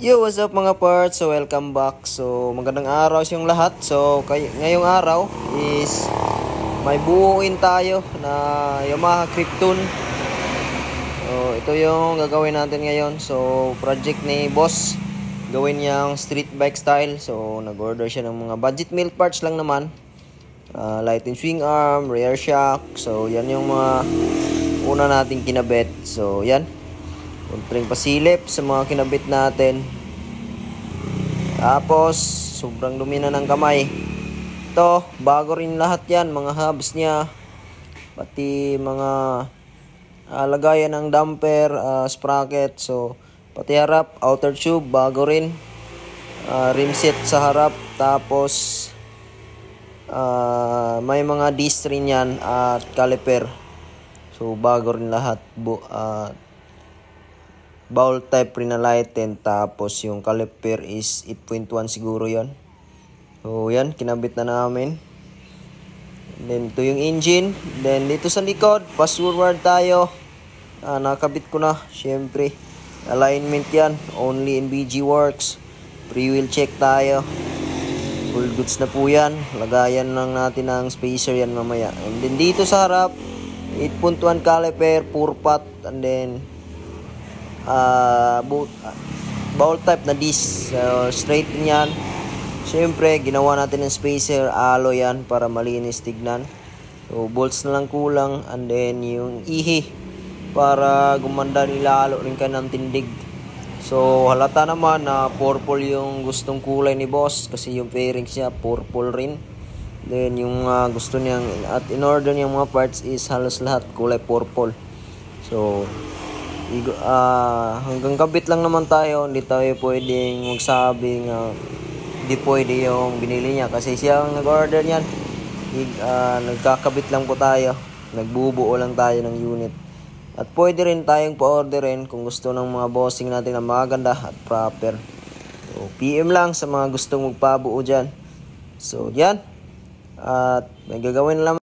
Yo, what's up mga parts? So, welcome back. So, magandang araw sa yung lahat. So, ngayong araw is may buuin tayo na Yamaha Krypton. So, ito yung gagawin natin ngayon. So, project ni boss. Gawin niyang street bike style. So, nag-order siya ng mga budget meal parts lang naman. Light and swing arm, rear shock. So, yan yung mga una nating kinabit. So, yan. Konting pasilip sa mga kinabit natin. Tapos, sobrang dumi na ng kamay. Ito, bago rin lahat yan. Mga hubs niya. Pati mga lagayan ng damper, sprocket. So, pati harap, outer tube, bago rin. Rim set sa harap. Tapos, may mga disc rin yan at caliper. So, bago rin lahat. Bowl type rin na lighten. Tapos yung caliper is 8.1 siguro yon. So yan, kinabit na namin. Then ito yung engine. Then dito sa likod, fast forward tayo. Nakabit ko na, syempre. Alignment yan, only in BG Works. Pre-wheel check tayo. Full goods na po yan. Lagayan lang natin ng spacer yan mamaya. And then dito sa harap, 8.1 caliper, pure pot. And then bowl type na disc. So, straight yan. Siyempre, ginawa natin ng spacer, alloy yan para malinis tignan. So, bolts na lang kulang. And then, yung ihi para gumanda nilalo rin ka ng tindig. So, halata naman na purple yung gustong kulay ni boss kasi yung fairings niya purple rin. Then, yung gusto niyang at in order niyang mga parts is halos lahat kulay purple. So, hanggang kabit lang naman tayo. Hindi tayo pwedeng magsabing hindi pwede yung binili niya kasi siya ang nag-order niyan. Nagkakabit lang po tayo, nagbubuo lang tayo ng unit. At pwede rin tayong pa-orderin kung gusto ng mga bossing natin na maganda at proper. So, PM lang sa mga gustong magpabuo dyan. So yan, at may gagawin lang